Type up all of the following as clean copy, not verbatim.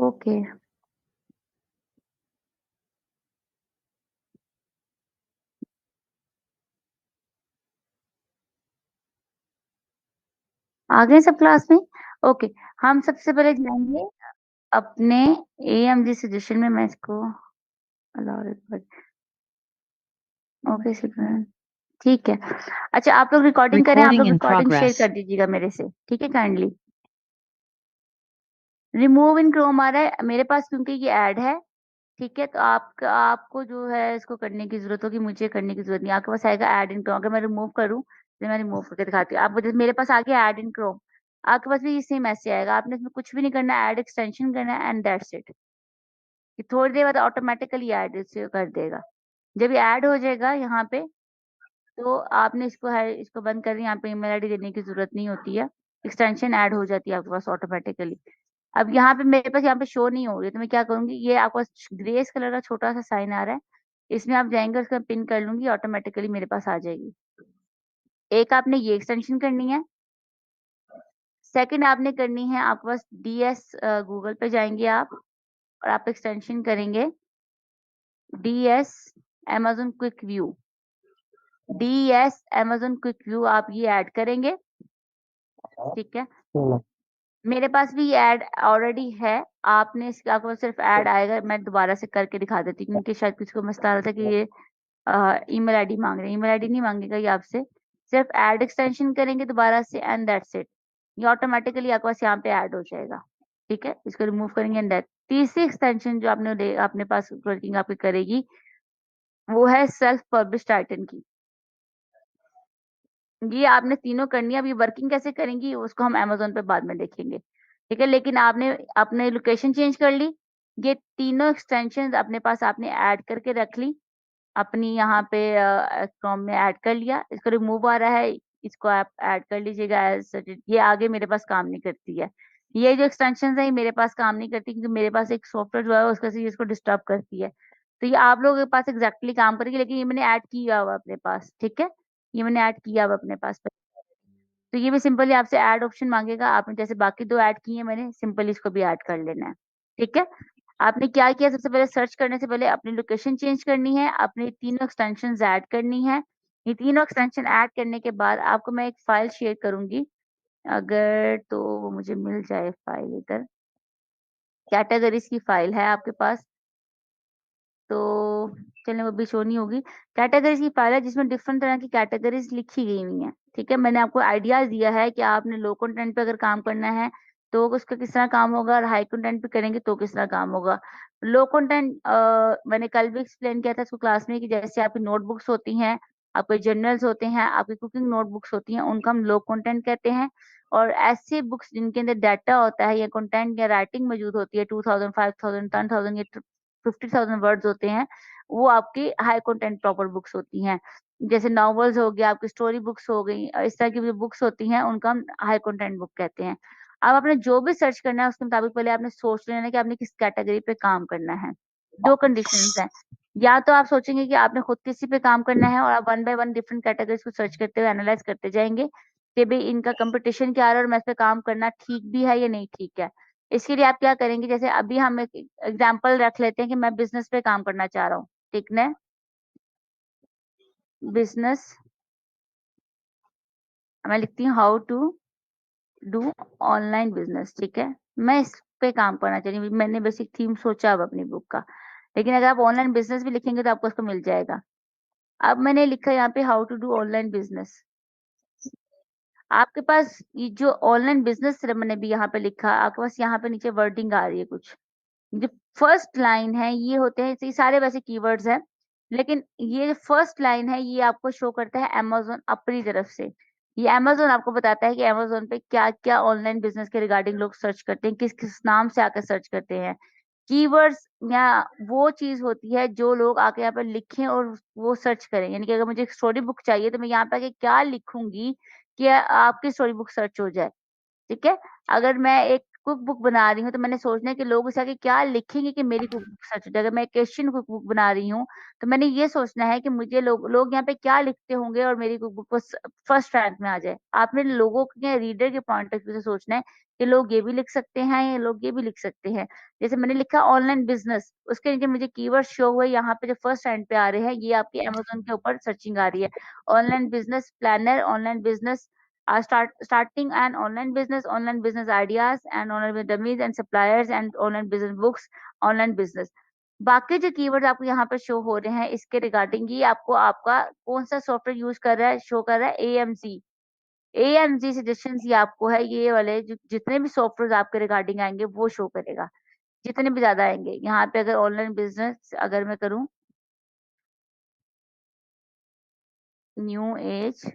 Okay, आ गए सब class में? ओके, हम सबसे पहले जाएँगे अपने एएमजी सजेशन में। मैं इसको अलाउ रिकॉर्ड, ओके सिग्नल, ठीक है। अच्छा, आप लोग रिकॉर्डिंग करें, आप Recording लोग in रिकॉर्डिंग शेयर progress. कर दीजिएगा मेरे से, ठीक है काइंडली। रिमूव इन क्रोम आ रहा है मेरे पास क्योंकि ये ऐड है, ठीक है? तो आपको जो है इसको करने की ज़रूरत होगी, मुझे करने की ज़रूरत नहीं है। आपके पास आएगा ऐड इन क्रोम, अगर मैं रिमूव करूँ, तो मैं रिमूव करके दिखाती हूँ। आप जैसे मेरे पास आ गया ऐड इन क्रोम, आपके पास भी सेम ऐसे आएगा। आपने इसमें कुछ भी नहीं करना है, ऐड एक्सटेंशन करना है एंड दैट्स इट। ये थोड़ी देर बाद ऑटोमेटिकली ऐड इसे कर देगा। जब ये ऐड हो जाएगा यहाँ पे, तो आपने इसको बंद कर, यहाँ पे ईमेल आईडी देने की ज़रूरत नहीं होती है। एक्सटेंशन ऐड हो जाती है आपके पास ऑटोमेटिकली। अब यहाँ पे मेरे पास यहाँ पे शो नहीं हो रही है, तो मैं क्या करूँगी, ये आपके पास ग्रेस कलर का छोटा-सा साइन आ रहा है, इसमें आप जाएँगे, उसको पिन कर लूँगी, ऑटोमेटिकली मेरे पास आ जाएगी। एक आपने ये एक्सटेंशन करनी है, सेकंड आपने करनी है आपके पास डीएस, गूगल पे जाएँगे आप और आप एक्सटेंशन करेंगे DS Amazon quick view. DS Amazon quick view आप ये ऐड करेंगे, ठीक है? मेरे पास भी ये ऐड ऑलरेडी है। आपने इसका आपके पास सिर्फ ऐड आएगा, मैं दोबारा से करके दिखा देती हूँ क्योंकि शायद किसी को मसला आ रहा था कि ये ईमेल आईडी माँग रहे हैं। ईमेल आईडी नहीं माँगेगा ये आपसे, सिर्फ ऐड एक्सटेंशन करेंगे दोबारा से एंड दैट्स इट। ये ऑटोमैटिकली आपके पास यहाँ पे ऐड हो जाएगा, ठीक है? इसको रिमूव करेंगे एंड दैट। तीसरी एक्सटेंशन जो अपने पास वर्किंग आपकी करेगी, वो है सेल्फ पब्लिश्ड टाइटन की। ये आपने तीनों करनी है। अब ये वर्किंग कैसे करेंगी उसको हम अमेज़न पे बाद में देखेंगे, ठीक है? लेकिन आपने अपने लोकेशन चेंज कर ली, ये तीनों एक्सटेंशंस अपने पास आपने ऐड करके रख ली, अपनी यहाँ पे क्रोम में ऐड कर लिया। इसको रिमूव आ रहा है, इसको आप ऐड कर लीजिएगा एज़ सजेस्ट। ये आगे मेरे पास काम नहीं करती है। ये जो एक्सटेंशंस हैं ये मेरे पास काम नहीं करती क्योंकि मेरे पास एक सॉफ्टवेयर जो है उसके से इसको डिस्टर्ब करती है। तो ये आप लोगों के पास एग्ज़ैक्टली काम करेगी, लेकिन ये मैंने ऐड किया हुआ है अपने पास, ठीक है? ये मैंने ऐड किया हुआ है अपने पास। तो ये भी सिंपली आपसे ऐड ऑप्शन माँगेगा, आपने जैसे बाकी 2 ऐड किए हैं मैंने, सिंपली इसको भी ऐड कर लेना है, ठीक है? आपने क्या किया, सबसे पहले सर्च करने से पहले अपनी लोकेशन चेंज करनी है, अपनी तीनों एक्सटेंशंस ऐड करनी है। ये तीनों एक्सटेंशन ऐड करने के बाद आपको मैं एक फ़ाइल शेयर करूँगी, अगर तो वो मुझे मिल जाए फ़ाइल इधर, कैटेगरीज़ की फ़ाइल है आपके पास, तो चलें वो भी शो नहीं होगी। कैटेगरीज़ की फ़ाइल है जिसमें डिफरेंट तरह की कैटेगरीज़ लिखी गई हुई हैं, ठीक है? मैंने आपको आइडियाज़ दिया है कि आपने लो कंटेंट पे अगर काम करना है, तो उसका किस तरह काम होगा और हाई कंटेंट पे करेंगे तो किस तरह काम होगा। लो कंटेंट मैंने कल भी एक्सप्लेन किया था इसको क्लास में कि जैसे आपकी नोटबुक्स होती हैं, आपके जर्नल्स होते हैं, आपकी कुकिंग नोटबुक्स होती हैं, उनको हम लो कंटेंट कहते हैं। और ऐसे बुक्स जिनके अंदर डाटा होता है या कंटेंट या राइटिंग मौजूद होती है 2000, 5000, 10,000 या 50,000 वर्ड्स होते हैं, वो आपकी हाई कंटेंट प्रॉपर बुक्स होती हैं। जैसे नॉवेल्स हो गया, आपकी स्टोरी बुक्स हो गई, इस तरह की जो बुक्स होती हैं उनको हम हाई कंटेंट बुक कहते हैं। अब आपने जो भी सर्च करना है उसके मुताबिक पहले आपने सोच लेना है कि आपने किस कैटेगरी पे काम करना है। 2 कंडीशंस हैं, या तो आप सोचेंगे कि आपने खुद किसी पे काम करना है और आप one by one different categories को सर्च करते हुए एनालाइज़ करते जाएँगे कि भई इनका कॉम्पिटिशन क्या आ रहा है और मैं इस पे काम करना ठीक भी है या नहीं ठीक है। इसके लिए आप क्या करेंगे, जैसे अभी हम एक एग्ज़ाम्पल रख लेते हैं कि मैं बिज़नेस पे काम करना चाह रहा हूँ, ठीक ना? बिज़नेस, मैं लिखती हूँ how to do online business, ठीक है? मैं इस पे काम करना चाह रही हूँ, मैंने बेसिक थीम सोचा अब अपनी बुक का, लेकिन अगर आप ऑनलाइन बिज़नेस भी लिखेंगे तो आपको उसको मिल जाएगा। अब मैंने लिखा यहाँ पे how to do online business. आपके पास ये जो ऑनलाइन बिज़नेस मैंने भी यहाँ पे लिखा, आपके पास यहाँ पे नीचे वर्डिंग आ रही है कुछ। जो फर्स्ट लाइन है ये होते हैं, ये सारे वैसे कीवर्ड्स हैं, लेकिन ये जो फर्स्ट लाइन है ये आपको शो करता है अमेज़न अपनी तरफ से। ये अमेज़न आपको बताता है कि अमेज़न पे क्या-क्या ऑनलाइन बिज़नेस के रिगार्डिंग लोग सर्च करते हैं, किस-किस नाम से आकर सर्च करते हैं। कीवर्ड्स या वो चीज़ होती है जो लोग आके यहाँ पे लिखें और वो सर्च करें। यानी कि अगर मुझे एक स्टोरी बुक चाहिए तो मैं यहाँ पे आके क्या लिखूँगी कि आपकी स्टोरी बुक सर्च हो जाए, ठीक है? अगर मैं एक कुक बुक बना रही हूँ तो मैंने सोचना है कि लोग उसे आगे क्या लिखेंगे कि मेरी कुक बुक सर्च हो जाएगा। मैं एक एशियन कुक बुक बना रही हूँ तो मैंने ये सोचना है कि मुझे लोग यहाँ पे क्या लिखते होंगे और मेरी कुक बुक को फर्स्ट रैंक में आ जाए। आपने लोगों के रीडर के पॉइंट ऑफ व्यू से सोचना है कि लोग ये भी लिख सकते हैं या लोग ये भी लिख सकते हैं। जैसे मैंने लिखा ऑनलाइन बिजनेस, उसके नीचे मुझे कीवर्ड शो हुए यहाँ पे जो फर्स्ट रैंक पे आ रहे हैं, ये आपकी अमेजोन के ऊपर सर्चिंग आ रही है। Online business planner, online business starting an online business ideas and online dummies and suppliers and online business books, online business। बाकी जो कीवर्ड आपको यहाँ पर शो हो रहे हैं इसके रिगार्डिंग ही आपको आपका कौन सा सॉफ्टवेयर यूज कर रहा है, शो कर रहा है एएमजी। एएमजी सजेशन ये आपको है, ये वाले जितने भी सॉफ्टवेयर आपके रिगार्डिंग आएंगे वो शो करेगा, जितने भी ज्यादा आएंगे। यहाँ पे अगर ऑनलाइन बिजनेस अगर मैं करूँ, न्यू एज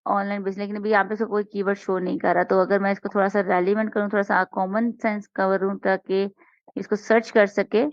ऑनलाइन बिजनेस, लेकिन अभी यहाँ पे इसका कोई कीवर्ड शो नहीं कर रहा। तो अगर मैं इसको थोड़ा सा रेलिवेंट करूँ, थोड़ा सा कॉमन सेंस करूँ ताकि इसको सर्च कर सके।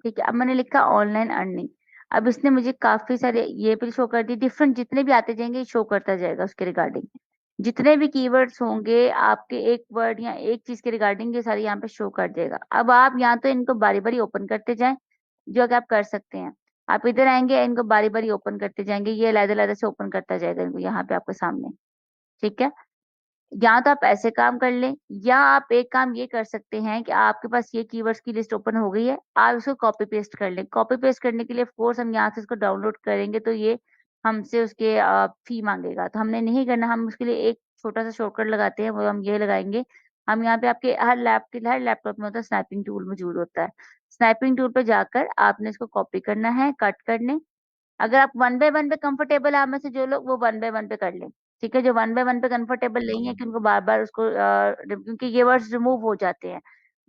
ठीक है, अब मैंने लिखा ऑनलाइन अर्निंग। अब इसने मुझे काफी सारे ये भी शो कर दी, डिफरेंट जितने भी आते जाएंगे शो करता जाएगा उसके रिगार्डिंग। जितने भी कीवर्ड्स होंगे आपके एक वर्ड या एक चीज के रिगार्डिंग ये सारे यहाँ पे शो कर देगा। अब आप यहाँ तो इनको बारी बारी ओपन करते जाएं, जो कि आप कर सकते हैं। आप इधर आएंगे, इनको बारी बारी ओपन करते जाएंगे, ये अलग-अलग से ओपन करता जाएगा इनको यहाँ पे आपके सामने। ठीक है, या तो आप ऐसे काम कर लें, या आप एक काम ये कर सकते हैं कि आपके पास ये कीवर्ड्स की लिस्ट ओपन हो गई है, आप उसको कॉपी पेस्ट कर लें। कॉपी पेस्ट करने के लिए फोर्स हम यहाँ से इसको डाउनलोड करेंगे तो ये हमसे उसके फी मांगेगा, तो हमने नहीं करना। हम उसके लिए एक छोटा सा शॉर्टकट लगाते हैं, वो हम ये लगाएंगे। हम यहाँ पे आपके हर लैपटॉप में होता है स्नैपिंग टूल मौजूद होता है। स्नैपिंग टूल पे जाकर आपने इसको कॉपी करना है, कट करने। अगर आप वन बाय वन पे कंफर्टेबल है, आप में से जो लोग वो वन बाय वन पे कर लें। ठीक है, जो वन बाय वन पे कंफर्टेबल नहीं है कि उनको बार बार उसको क्योंकि ये वर्ड्स रिमूव हो जाते हैं,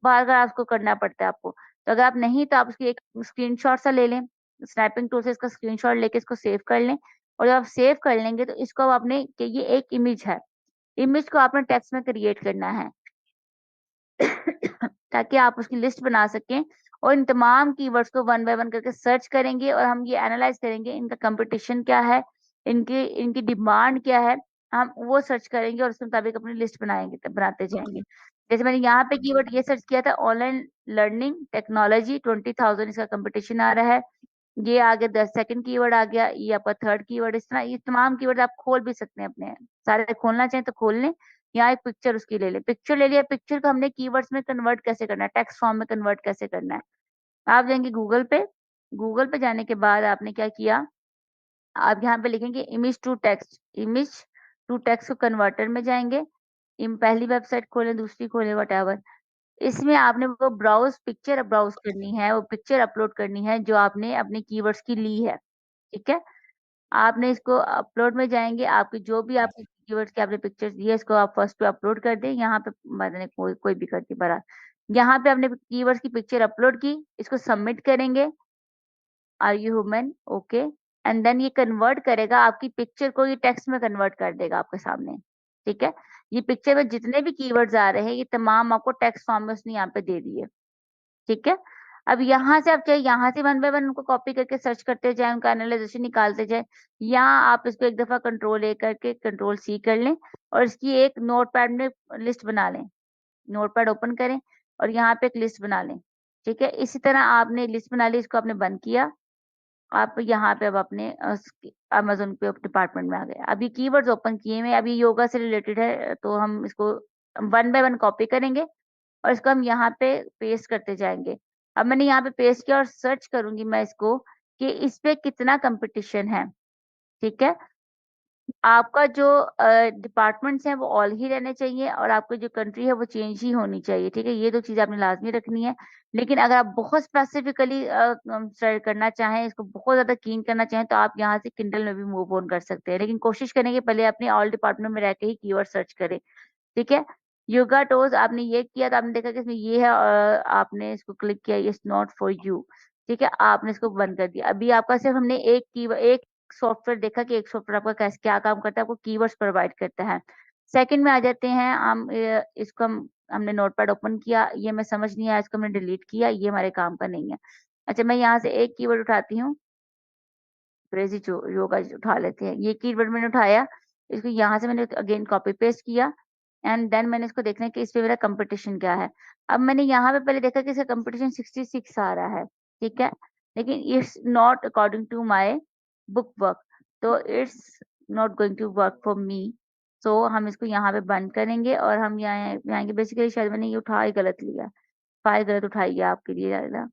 बार बार आपको करना पड़ता है आपको। तो अगर आप नहीं, तो आप उसकी एक स्क्रीनशॉट सा ले लें, स्नैपिंग टूल से इसका स्क्रीनशॉट लेके इसको सेव कर लें। और जब आप सेव कर लेंगे तो इसको आप अपने कि ये एक इमेज है, इमेज को आपने टेक्स्ट में क्रिएट करना है ताकि आप उसकी लिस्ट बना सकें। और इन तमाम कीवर्ड्स को वन बाय वन करके सर्च करेंगे और हम ये एनालाइज करेंगे इनका कंपटीशन क्या है, इनकी इनकी डिमांड क्या है। हम वो सर्च करेंगे और उसके मुताबिक अपनी लिस्ट बनाएंगे, बनाते जाएंगे। जैसे मैंने यहाँ पे कीवर्ड ये सर्च किया था ऑनलाइन लर्निंग टेक्नोलॉजी, 20,000 इसका कंपटीशन आ रहा है। ये आगे 10 सेकंड कीवर्ड आ गया, ये आपका थर्ड कीवर्ड। इस तरह ये तमाम कीवर्ड आप खोल भी सकते हैं अपने, सारे खोलना चाहें तो खोल लें। यहाँ एक पिक्चर उसकी ले लें, पिक्चर ले लिया, पिक्चर को हमने कीवर्ड्स में कन्वर्ट कैसे करना है, टेक्स्ट फॉर्म में कन्वर्ट कैसे करना है। आप जाएंगे गूगल पे, गूगल पे जाने के बाद आपने क्या किया, आप यहाँ पे लिखेंगे image to text, image to text को कन्वर्टर में जाएंगे। पहली वेबसाइट खोलें, दूसरी खोलें, वट, इसमें आपने वो ब्राउज पिक्चर ब्राउज करनी है, वो पिक्चर अपलोड करनी है जो आपने अपने कीवर्ड्स की ली है। ठीक है, आपने इसको अपलोड में जाएंगे, आपकी जो भी आपके कीवर्ड्स की आपने पिक्चर्स दी है इसको आप फर्स्ट पे अपलोड कर दें। यहाँ पे मैंने कोई कोई भी करती बरा, यहाँ पे आपने कीवर्ड्स की पिक्चर अपलोड की, इसको सबमिट करेंगे। Are you human, okay. And then ये कन्वर्ट करेगा आपकी पिक्चर को, ये टेक्स्ट में कन्वर्ट कर देगा आपके सामने। ठीक है, ये पिक्चर में जितने भी कीवर्ड्स आ रहे हैं ये तमाम आपको टेक्स्ट फॉर्म में उसने यहाँ पे दे दिए। ठीक है, अब यहाँ से आप चाहे यहाँ से वन बाय वन उनको कॉपी करके सर्च करते जाए, उनका एनालाइजेशन निकालते जाए, या आप इसको एक दफा कंट्रोल ए करके कंट्रोल सी कर लें और इसकी एक नोटपैड में लिस्ट बना लें। नोटपैड ओपन करें और यहाँ पे एक लिस्ट बना लें। ठीक है, इसी तरह आपने लिस्ट बना ली, इसको आपने बंद किया। आप यहाँ पे अब अपने अमेज़न पे डिपार्टमेंट में आ गए। अब ये कीवर्ड्स ओपन किए हुए, अभी योगा से रिलेटेड है तो हम इसको वन बाय वन कॉपी करेंगे और इसको हम यहाँ पे पेस्ट करते जाएंगे। अब मैंने यहाँ पे पेस्ट किया और सर्च करूंगी मैं इसको कि इस पे कितना कंपटीशन है। ठीक है, आपका जो डिपार्टमेंट्स हैं वो ऑल ही रहने चाहिए और आपकी जो कंट्री है वो चेंज ही होनी चाहिए, ठीक है? ये 2 चीज़ें आपने लाज़मी रखनी है। लेकिन अगर आप बहुत स्पेसिफिकली स्टडी करना चाहें, इसको बहुत ज़्यादा कीन करना चाहें, तो आप यहाँ से किंडल में भी मूव ऑन कर सकते हैं। लेकिन कोशिश करें कि पहले अपने ऑल डिपार्टमेंट में रह के ही कीवर्ड सर्च करें, ठीक है? योगा टोज़ आपने ये किया तो आपने देखा कि इसमें ये है आपने इसको क्लिक किया, इट्स नॉट फॉर यू, ठीक है? आपने इसको बंद कर दिया। अभी आपका सिर्फ हमने एक सॉफ्टवेयर देखा कि एक सॉफ्टवेयर आपका क्या काम करता है, आपको कीवर्ड्स प्रोवाइड करता है। सेकंड में आ जाते हैं हम इसको हमने नोटपैड ओपन किया, ये हमें समझ नहीं आया, इसको हमने डिलीट किया, ये हमारे काम का नहीं है। अच्छा, मैं यहाँ से एक कीवर्ड उठाती हूँ, क्रेज़ी जो योगा उठा लेते हैं। ये कीवर्ड मैंने उठाया, इसको यहाँ से मैंने अगेन कॉपी पेस्ट किया एंड देन मैंने इसको देखना है कि इस पे मेरा कंपटीशन क्या है। अब मैंने यहाँ पे पहले देखा कि इसका कंपटीशन 66 आ रहा है, ठीक है? लेकिन it's not according to my book work, तो it's not going to work for me. So हम इसको यहाँ पे बंद करेंगे और हम यहाँ यहाँ की बेसिकली शायद मैंने ये उठा ही गलत लिया, फाइल गलत उठाई है आपके लिए ज़्यादा।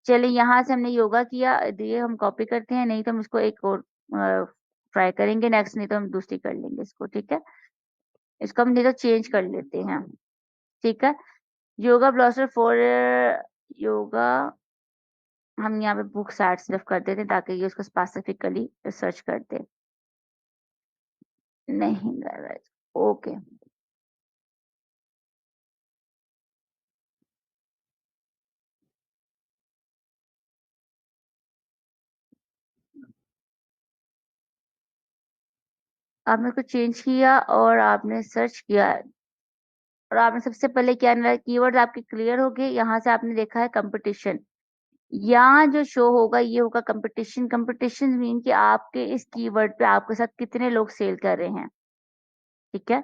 चलिए यहाँ से हमने योगा किया, ये हम कॉपी करते हैं, नहीं तो हम इसको एक और ट्राई करेंगे नेक्स्ट, नहीं तो हम दूसरी कर लेंगे इसको, ठीक है? इसको हम नहीं तो चेंज कर लेते हैं, ठीक है? योगा ब्लास्टर फॉर योगा हम यहाँ पे बुक साइट सिर्फ कर देते हैं ताकि ये उसको स्पेसिफिकली सर्च कर दे। नहीं कर रहा है, ओके। आपने इसको चेंज किया और आपने सर्च किया और आपने सबसे पहले क्या कीवर्ड आपके क्लियर हो गए, यहाँ से आपने देखा है कंपटीशन। यहाँ जो शो होगा ये होगा कंपटीशन। कंपटीशन मीन कि आपके इस कीवर्ड पे आपके साथ कितने लोग सेल कर रहे हैं, ठीक है?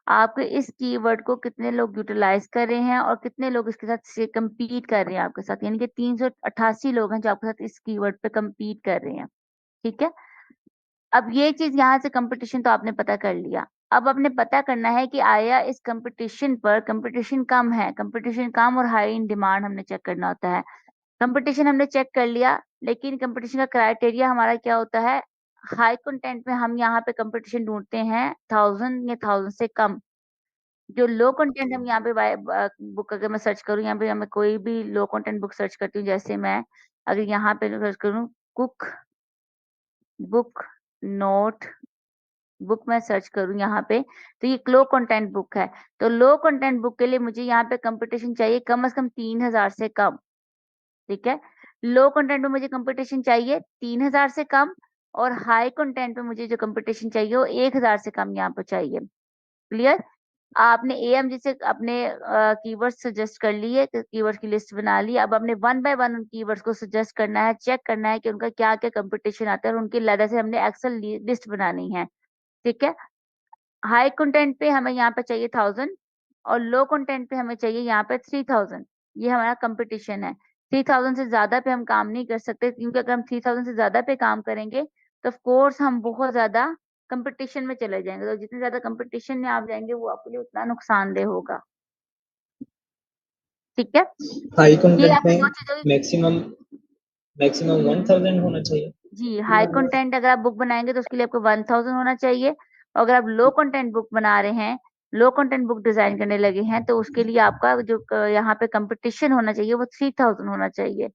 आपके इस कीवर्ड को कितने लोग यूटिलाइज कर रहे हैं और कितने लोग इसके साथ से compete कर रहे हैं आपके साथ, यानी कि 388 लोग हैं जो आपके साथ इस कीवर्ड पे compete कर रहे हैं, ठीक है? अब ये चीज यहाँ से कंपटीशन तो आपने पता कर लिया। अब आपने पता करना है कि आया इस कंपटीशन पर कंपटीशन कम है, कंपटीशन कम और हाई इन डिमांड हमने चेक करना होता है। कंपटीशन हमने चेक कर लिया, लेकिन कंपटीशन का क्राइटेरिया हमारा क्या होता है? हाई कंटेंट में हम यहाँ पे कंपटीशन ढूंढते हैं 1000 या 1000 से कम। जो लो कंटेंट हम यहाँ पे बुक अगर मैं सर्च करूँ, यहाँ पे मैं कोई भी लो कंटेंट बुक सर्च करती हूँ, जैसे मैं अगर यहाँ पे सर्च करूँ कुक बुक नोट बुक मैं सर्च करूँ यहाँ पे, तो ये लो कंटेंट बुक है। तो लो कंटेंट बुक के लिए मुझे यहाँ पे कंपटीशन चाहिए कम से कम 3000 से कम, ठीक है? लो कंटेंट में मुझे कंपटीशन चाहिए 3000 से कम और हाई कंटेंट पे मुझे जो कंपटीशन चाहिए वो 1000 से कम यहाँ पे चाहिए। क्लियर? आपने एएमजी से अपने कीवर्ड्स सजेस्ट कर लिए, कीवर्ड्स की लिस्ट बना ली। अब हमने वन बाय वन उन कीवर्ड्स को सजेस्ट करना है, चेक करना है कि उनका क्या-क्या कंपटीशन आता है और उनकी लैदर से हमने एक्सेल लिस्ट बनानी है, ठीक है? हाई कंटेंट पे हमें यहाँ पे चाहिए 1000 और लो कंटेंट पे हमें चाहिए यहाँ पे 3000। ये हमारा कंपटीशन है। 3000 से ज़्यादा पे हम काम नहीं कर सकते क्योंकि अगर हम 3000 से ज़्यादा पे काम करेंगे तो ऑफ कोर्स हम बहुत ज़्यादा कंपटीशन में चले जाएँगे। तो जितने ज़्यादा कंपटीशन में आप जाएँगे वो आपके लिए उतना नुकसानदेह होगा। ठीक है? हाई ये कंटेंट आपकी 2 में चीज़ें मैक्सिमम मैक्सिमम हुँ। 1000 होना चाहिए। जी, हाई कंटेंट अगर आप बुक बनाएँगे तो उसके लिए आपको 1000 होना चाहिए और अगर आप लो कंटेंट बुक बना रहे हैं, लो कंटेंट बुक डिज़ाइन करने लगे हैं, तो उसके लिए आपका जो यहाँ पे कंपटीशन होना चाहिए वो 3000 होना चाहिए।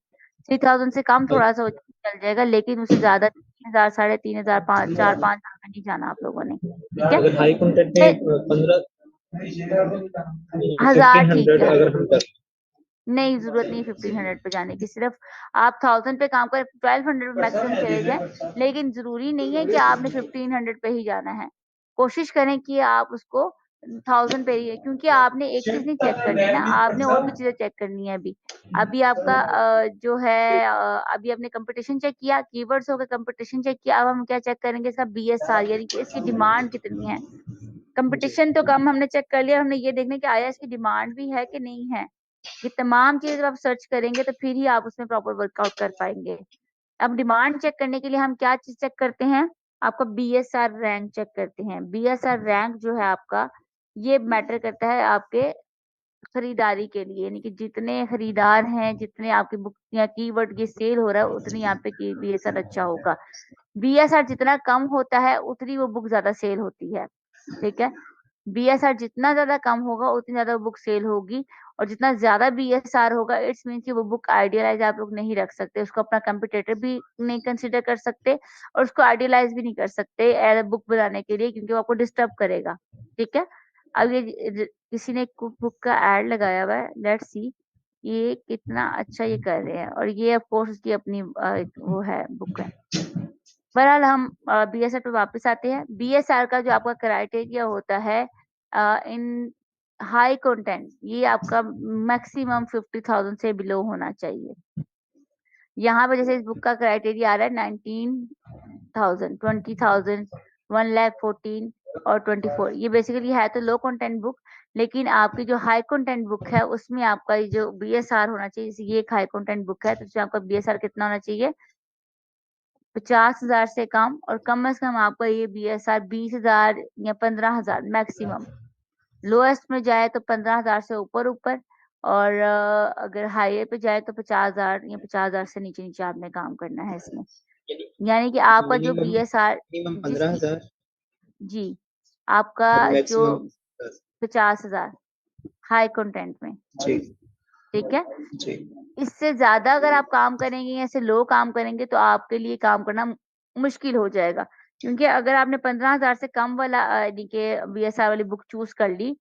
3000 से कम थोड़ा-सा हो चल जाएगा, लेकिन उससे ज़्यादा 3000 साढ़े 3000 5 4-5 में नहीं जाना आप लोगों ने, ठीक है? अगर हाई कंटेंट फिर में 15 1000 ठीक 1500 है। अगर हम कर नहीं, ज़रूरत नहीं है 1500 पे जाने की, सिर्फ़ आप 1000 पे काम करें, 1200 पे मैक्सिमम चले जाएँ, लेकिन ज़रूरी नहीं है कि आपने 1500 पे ही जाना है। कोशिश करें कि आप उसको 1000 पे ही क्योंकि आपने एक चीज़ नहीं चेक करनी ना, आपने और भी चीज़ें चेक करनी है अभी। अभी आपका जो है अभी आपने कॉम्पिटिशन चेक किया, कीवर्ड्स हो गए, कॉम्पिटिशन चेक किया, अब हम क्या चेक करेंगे इसका बीएसआर यानी कि इसकी डिमांड कितनी है। कॉम्पिटिशन तो कम हमने चेक कर लिया, हमने ये देखना है कि आया इसकी डिमांड भी है कि नहीं है। ये तमाम चीज़ें जब आप सर्च करेंगे तो फिर ही आप उसमें प्रॉपर वर्कआउट कर पाएँगे। अब डिमांड चेक करने के लिए हम क्या चीज़ चेक करते हैं? आपका बीएसआर रैंक चेक करते हैं। बीएसआर रैंक जो है आपका, ये मैटर करता है आपके खरीदारी के लिए, यानी कि जितने खरीदार हैं, जितने आपकी बुक या कीवर्ड की सेल हो रहा है, उतनी यहाँ पे बीएसआर अच्छा होगा। बीएसआर जितना कम होता है उतनी वो बुक ज्यादा सेल होती है। ठीक है, बीएसआर जितना ज्यादा कम होगा उतनी ज्यादा बुक सेल होगी, और जितना ज्यादा बीएसआर होगा इट्स मीन कि वो बुक आइडियलाइज आप लोग नहीं रख सकते, उसको अपना कंपिटेटर भी नहीं कंसिडर कर सकते, और उसको आइडियलाइज भी नहीं कर सकते एज बुक बनाने के लिए, क्योंकि वो आपको डिस्टर्ब करेगा। ठीक है, अब ये किसी ने कुक बुक का एड लगाया हुआ है, लेट्स सी ये कितना अच्छा ये कर रहे हैं, और ये ऑफ कोर्स उसकी अपनी वो है, बुक है। बहरहाल हम बीएसआर पे वापस आते हैं। बीएसआर का जो आपका क्राइटेरिया होता है इन हाई कंटेंट, ये आपका मैक्सिमम 50,000 से बिलो होना चाहिए। यहाँ पे जैसे इस बुक का क्राइटेरिया आ रहा है 19,000, 20,000, 1,14,000 और 24। ये बेसिकली है तो लो कंटेंट बुक, लेकिन आपकी जो हाई कंटेंट बुक है उसमें आपका ये जो बीएसआर होना चाहिए, जैसे ये एक हाई कंटेंट बुक है तो इसमें आपका बीएसआर कितना होना चाहिए, 50,000 से कम, और कम से कम आपका ये बीएसआर 20,000 या 15,000 मैक्सिमम। लोएस्ट में जाए तो 15,000 से ऊपर ऊपर, और अगर हाईए पे जाए तो 50,000 या 50,000 से नीचे नीचे आपने काम करना है इसमें। यानी कि आपका जो मिनिमम बीएसआर मिनिमम जिसकी 15,000 जी आपका और जो मैक्सिमम 50,000 हाई कंटेंट में। जी ठीक है, जी इससे ज्यादा अगर आप काम करेंगे या ऐसे लो काम करेंगे तो आपके लिए काम करना मुश्किल हो जाएगा, क्योंकि अगर आपने 15,000 से कम वाला यानी कि बीएसआर वाली बुक चूज कर ली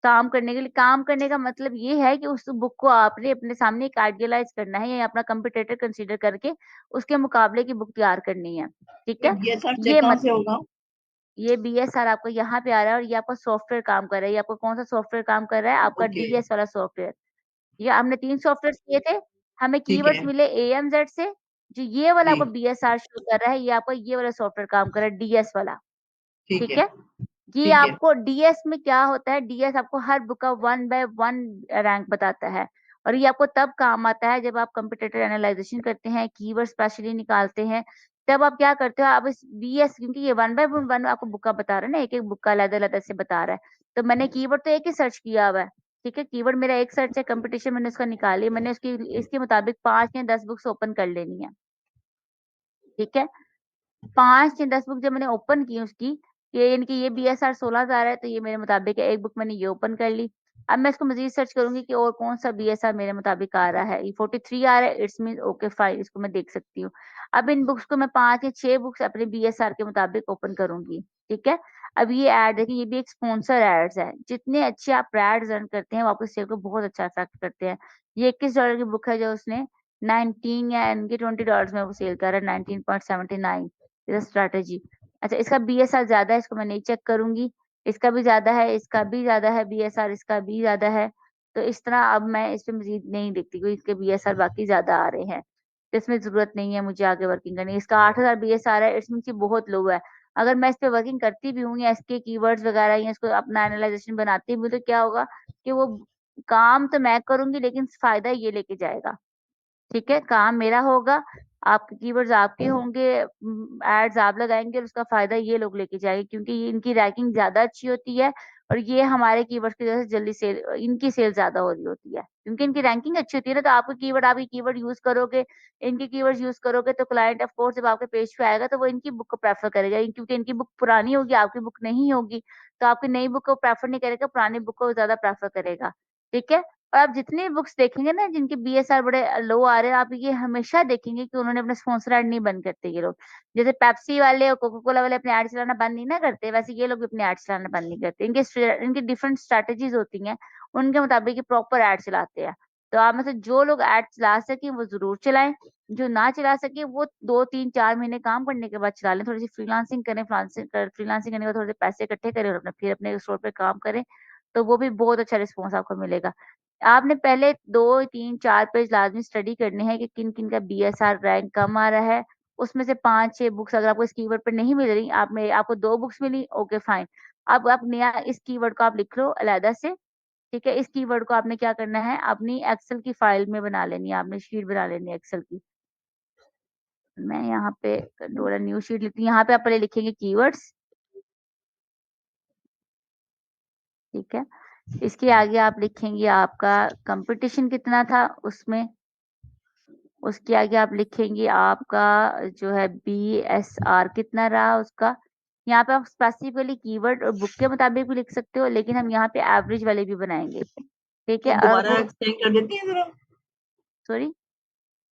काम करने के लिए, काम करने का मतलब ये है कि उस बुक को आपने अपने सामने एक आइडियलाइज करना है या अपना कंपटीटर कंसीडर करके उसके मुकाबले की बुक तैयार करनी है। ठीक ये है, बीएसआर चेक ये कहाँ मत से होगा? ये बीएसआर आपको यहाँ पे आ रहा है, और ये आपका सॉफ्टवेयर काम कर रहा है। ये आपका कौन सा सॉफ्टवेयर काम कर रहा है, आपका ओके, डीएस वाला सॉफ्टवेयर। ये हमने 3 सॉफ्टवेयर किए थे, हमें ठीक कीवर्ड्स है, मिले एएमजेड से। जो ये वाला जी, आपको बीएसआर शो कर रहा है, ये आपका ये वाला सॉफ्टवेयर काम कर रहा है, डीएस वाला। ठीक ठीक है, है, ये ठीक है, आपको डीएस में क्या होता है, डीएस आपको हर बुक का 1 बाय 1 रैंक बताता है, और ये आपको तब काम आता है जब आप कंपटीटर एनालाइजेशन करते हैं, कीवर्ड स्पेशली निकालते हैं। तब आप क्या करते हो, आप इस बीएस, क्योंकि ये 1 बाय 1 आपको बुक का बता रहा है ना, एक एक बुक का अलग अलग से बता रहा है, तो मैंने कीवर्ड तो एक ही सर्च किया हुआ है। ठीक है, कीवर्ड मेरा एक सर्च है, कंपटीशन मैंने उसका निकाली, मैंने उसकी इसके मुताबिक 5 या 10 बुक्स ओपन कर लेनी है। ठीक है, 5 या 10 बुक जब मैंने ओपन की उसकी, ये यानी कि ये बीएसआर 16,000 है, तो ये मेरे मुताबिक है, एक बुक मैंने ये ओपन कर ली। अब मैं इसको मज़ीद सर्च करूँगी कि और कौन-सा बीएसआर मेरे मुताबिक आ रहा है। ये 43 आ रहा है, इट्स मीन ओके फाइन, इसको मैं देख सकती हूँ। अब इन बुक्स को मैं 5 या 6 बुक्स अपने बीएसआर के मुताबिक ओपन करूँगी। ठीक है? अब ये एड देखिए, ये भी एक स्पॉन्सर एड्स है। जितने अच्छे आप एड्स रन करते हैं, वो आपकी सेल को बहुत अच्छा इफेक्ट करते हैं। ये $21 की बुक है जो उसने 19 या इनके $20 में वो सेल कर रहा है, 19.79 इज स्ट्रैटेजी। अच्छा, इसका बीएसआर ज्यादा है, इसको मैं नहीं चेक करूंगी। इसका भी ज्यादा है, इसका भी ज्यादा है बीएसआर, इसका भी ज्यादा है। तो इस तरह अब मैं इस पे मजीद नहीं देखती, क्योंकि इसके बीएसआर बाकी ज्यादा आ रहे हैं, तो इसमें जरूरत नहीं है मुझे आगे वर्किंग करने की। इसका 8,000 बीएसआर है, इसमें से बहुत लो है। अगर मैं इस पे वर्किंग करती भी हूँ या इसके कीवर्ड्स वगैरह या इसको अपना एनालाइजेशन बनाती भी हूँ, तो क्या होगा कि वो काम तो मैं करूंगी लेकिन फायदा ये लेके जाएगा। ठीक है, काम मेरा होगा, आपके कीवर्ड्स आपके होंगे, एड्स आप लगाएंगे, और उसका फायदा ये लोग लेके जाएंगे, क्योंकि ये इनकी रैंकिंग ज्यादा अच्छी होती है, और ये हमारे कीवर्ड्स की वजह से जल्दी सेल, इनकी सेल ज्यादा हो रही होती है, क्योंकि इनकी रैंकिंग अच्छी होती है ना। तो आपके कीवर्ड यूज करोगे, इनके कीवर्ड्स यूज करोगे, तो क्लाइंट ऑफ कोर्स जब आपके पेज पे आएगा तो वो इनकी बुक को प्रेफर करेगा, क्योंकि इनकी बुक पुरानी होगी, आपकी बुक नहीं होगी, तो आपकी नई बुक को प्रेफर नहीं करेगा, पुरानी बुक को ज्यादा प्रेफर करेगा। ठीक है, और आप जितनी बुक्स देखेंगे ना जिनके बीएसआर बड़े लो आ रहे हैं, आप ये हमेशा देखेंगे कि उन्होंने अपना स्पॉन्सर ऐड नहीं बंद करते ये लोग। जैसे पेप्सी वाले और कोका कोला वाले अपने ऐड चलाना बंद नहीं ना करते, वैसे ये लोग भी अपने ऐड चलाना बंद नहीं करते। इनकी डिफरेंट स्ट्रेटेजीज होती हैं, उनके मुताबिक ये प्रॉपर ऐड चलाते हैं। तो आप में से जो लोग ऐड चला सके वो जरूर चलाएं, जो ना चला सके वो 2 3 4 महीने काम करने के बाद चला लें, थोड़ी सी फ्रीलांसिंग करें, फ्रीलांसिंग करने के बाद थोड़े से पैसे इकट्ठे करें और अपने फिर अपने स्टोर पे काम करें, तो वो भी बहुत अच्छा रिस्पॉन्स आपको मिलेगा। आपने पहले 2 3 4 पेज लाजमी स्टडी करने हैं कि किन किन का बीएसआर रैंक कम आ रहा है। उसमें से 5 6 बुक्स अगर आपको इस कीवर्ड पर नहीं मिल रही, आपको 2 बुक्स मिली, ओके फाइन। अब आप नया इस कीवर्ड को आप लिख लो अलहदा से। ठीक है, इस कीवर्ड को आपने क्या करना है, अपनी एक्सेल की फाइल में बना लेनी है, आपने शीट बना लेनी है एक्सेल की। मैं यहाँ पे कंट्रोल न्यू शीट लिखती हूँ, यहाँ पे आप पहले लिखेंगे कीवर्ड्स। ठीक है, इसके आगे आप लिखेंगे आपका कंपटीशन कितना था उसमें। उसके आगे आप लिखेंगे आपका जो है BSR कितना रहा उसका। यहाँ पे आप स्पेसिफिकली कीवर्ड और बुक के मुताबिक भी लिख सकते हो, लेकिन हम यहाँ पे एवरेज वाले भी बनाएंगे। ठीक है, ये और दोबारा वो एक्सप्लेन कर देती हैं जरा, सॉरी